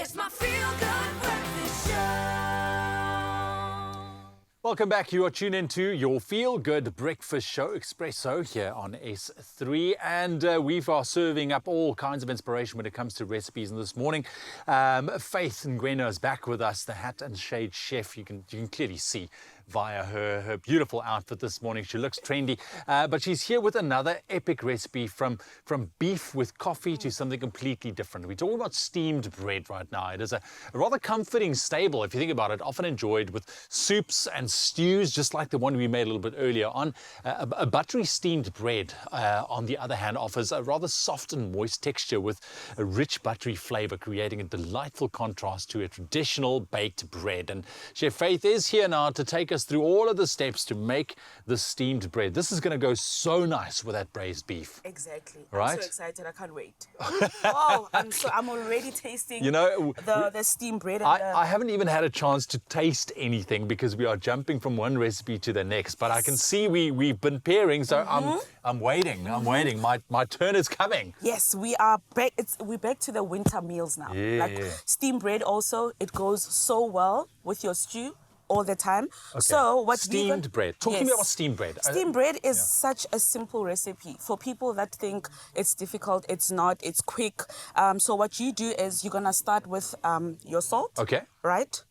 It's my feel-good breakfast show. Welcome back. You are tuned into your feel-good breakfast show, Expresso, here on S3. And we are serving up all kinds of inspiration when it comes to recipes. And this morning, Faith Ngweno is back with us, the hat and shade chef. You can clearly see via her beautiful outfit this morning. She looks trendy, but she's here with another epic recipe from beef with coffee to something completely different. We're talking about steamed bread right now. It is a rather comforting staple, if you think about it, often enjoyed with soups and stews, just like the one we made a little bit earlier on. A buttery steamed bread, on the other hand, offers a rather soft and moist texture with a rich buttery flavor, creating a delightful contrast to a traditional baked bread. And Chef Faith is here now to take us through all of the steps to make the steamed bread. This is going to go so nice with that braised beef. Exactly. Right? I'm so excited. I can't wait. Oh, I'm already tasting the steamed bread. I haven't even had a chance to taste anything because we are jumping from one recipe to the next. But I can see we've been pairing, so I'm waiting. I'm waiting. My turn is coming. Yes, we are back. We're back to the winter meals now. Yeah. Like steamed bread also, it goes so well with your stew all the time. Okay. So what steamed bread. Talk to me about steamed bread. Steamed bread is such a simple recipe for people that think it's difficult. It's not. It's quick. So what you do is you're gonna start with your salt. Okay. Right.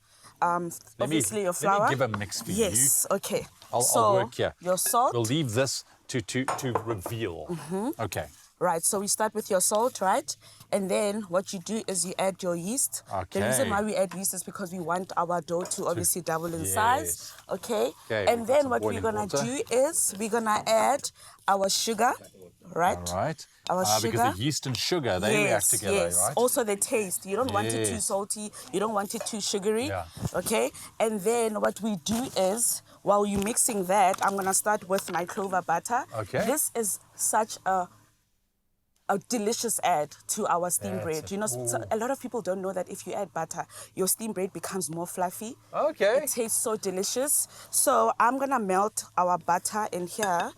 Obviously your flour. Let me give a mix for you. Yes. Okay. I'll work here. Your salt. We'll leave this to reveal. Okay. Right, so we start with your salt, right? And then what you do is you add your yeast. Okay. The reason why we add yeast is because we want our dough to obviously double in size. Okay. And then what we're gonna do is we're gonna add our sugar, right? All right. Our sugar. Because the yeast and sugar, they react together, right? Also the taste. You don't want it too salty. You don't want it too sugary. Yeah. Okay. And then what we do is, while you're mixing that, I'm gonna start with my clover butter. Okay. This is such a delicious add to our steamed bread. You know, so a lot of people don't know that if you add butter, your steamed bread becomes more fluffy. Okay. It tastes so delicious. So I'm gonna melt our butter in here.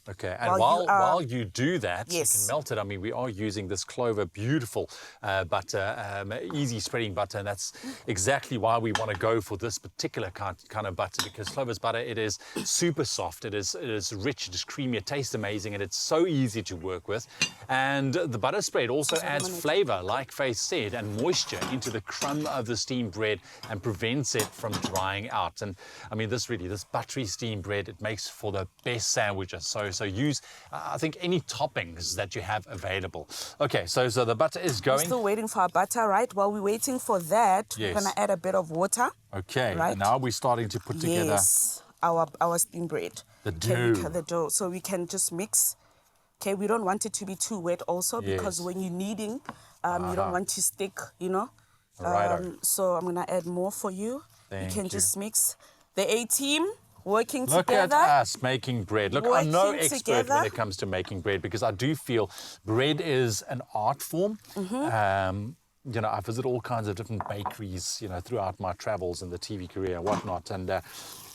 Okay, and while you do that, you can melt it. I mean, we are using this CLOVER beautiful butter, easy spreading butter, and that's exactly why we want to go for this particular kind of butter, because CLOVER's butter, it is super soft, it is rich, it is creamy, it tastes amazing, and it's so easy to work with. And the butter spread also adds flavor, like Faith said, and moisture into the crumb of the steamed bread and prevents it from drying out. And I mean, this buttery steamed bread, it makes for the best sandwiches. So use, I think, any toppings that you have available. Okay, so the butter is going. We're still waiting for our butter, right? While we're waiting for that, we're gonna add a bit of water. Okay, right? Now we're starting to put together our steamed bread. The dough. The dough. So we can just mix. Okay, we don't want it to be too wet also because when you're kneading, you don't want to stick, you know. So I'm gonna add more for you. You can just mix. The A-team working together. Look at us making bread. Look, I'm no expert when it comes to making bread because I do feel bread is an art form. You know, I visit all kinds of different bakeries, you know, throughout my travels and the TV career and whatnot. And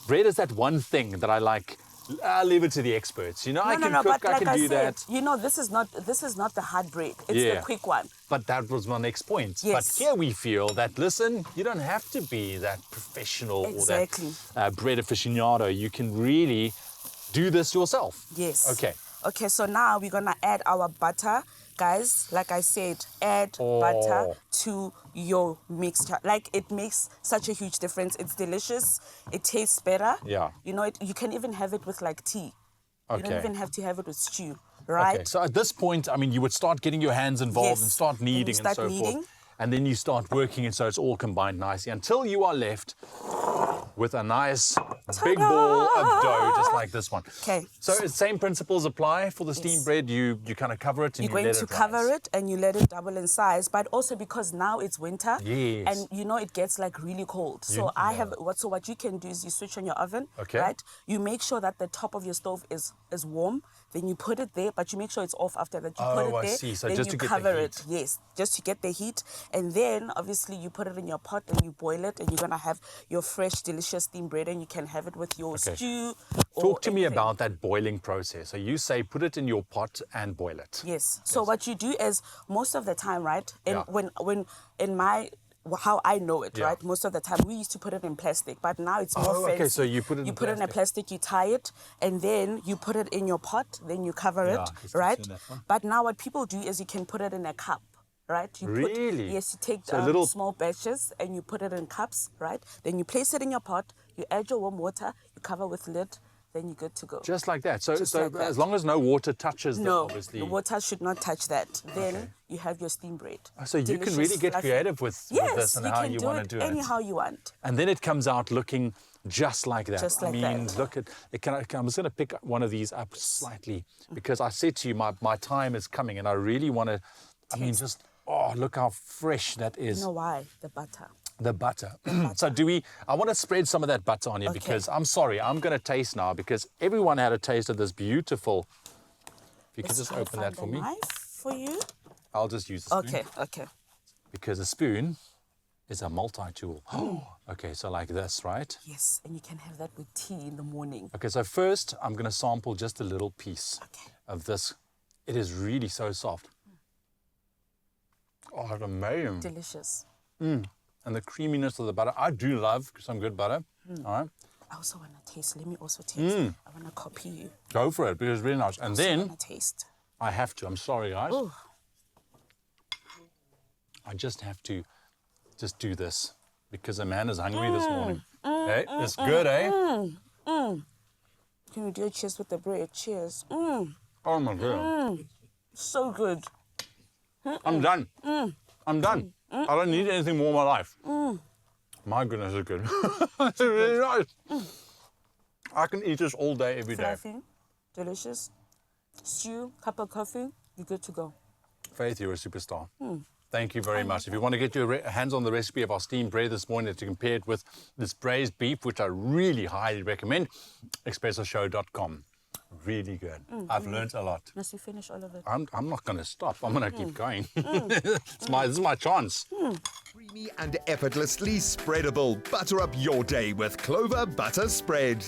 bread is that one thing that I like. I'll leave it to the experts. You know, I can cook, I can do that. You know, this is not the hard bread. It's the quick one. But that was my next point. Yes. But here we feel that, listen, you don't have to be that professional or that bread aficionado. You can really do this yourself. Yes. Okay. Okay, so now we're going to add our butter. Guys, like I said, add butter to your mixture. Like, it makes such a huge difference. It's delicious. It tastes better. Yeah. You know, you can even have it with like tea. Okay. You don't even have to have it with stew, right? Okay, so at this point, I mean, you would start getting your hands involved and start kneading and so forth. And then you start working it so it's all combined nicely until you are left with a nice big ball of dough, just like this one. Okay. So same principles apply for the steamed bread. You kind of cover it and you're going to cover it and you let it double in size, but also because now it's winter and you know it gets like really cold. So what you can do is you switch on your oven, right? You make sure that the top of your stove is warm. Then you put it there, but you make sure it's off after that. You put it there, So then just you to cover get the heat. it. Yes, just to get the heat. And then obviously you put it in your pot and you boil it, and you're gonna have your fresh, delicious steamed bread, and you can have it with your stew. Talk to me about that boiling process. So you say put it in your pot and boil it. Yes. So what you do is most of the time, right? When how I know it, Yeah. right? Most of the time, we used to put it in plastic, but now it's more fancy. Okay, so you put it in You put it in a plastic, you tie it, and then you put it in your pot, then you cover Yeah, it, it's right? in that one. But now what people do is you can put it in a cup, right? You Really? Yes, you take So little- small batches and you put it in cups, right? Then you place it in your pot, you add your warm water, you cover with lid, then you're good to go. Just like that. So, Just like that. as long as no water touches No, obviously. the water should not touch that. Then Okay. you have your steam bread. So you can Delicious, really get fluffy. creative with this and how you want to do it. Anyhow you want. And then it comes out looking just like that. Just like I mean, that. look at it. I'm just going to pick one of these up slightly because I said to you, my time is coming, and I really want to. I mean, just look how fresh that is. You know why? The butter. The butter. So I want to spread some of that butter on you because I'm sorry, I'm going to taste now because everyone had a taste of this beautiful. If you could just open that for me. Knife for you. I'll just use the spoon. Okay. Because a spoon is a multi-tool. Okay, so like this, right? Yes, and you can have that with tea in the morning. Okay, so first I'm going to sample just a little piece Okay. of this. It is really so soft. Oh, it's amazing. Delicious. And the creaminess of the butter. I do love some good butter. All right, I also want to taste. Let me also taste. I want to copy you. go for it because it's really nice. And then I want to taste. I have to. I'm sorry, guys. Oh, I just have to just do this because a man is hungry this morning. Hey, it's good, eh? can we do a cheers with the bread? Cheers. Oh my God. So good. I'm done. I'm done. I don't need anything more in my life. My goodness, it's good. It's really nice. I can eat this all day, every day. Fluffy, delicious. Stew, cup of coffee, you're good to go. Faith, you're a superstar. Thank you very much. If you want to get your hands on the recipe of our steamed bread this morning to compare it with this braised beef, which I really highly recommend, expressoshow.com. Really good. I've learned a lot. Must you finish all of it? I'm not going to stop. I'm going to keep going. This is my chance. Creamy and effortlessly spreadable. Butter up your day with Clover Butter Spread.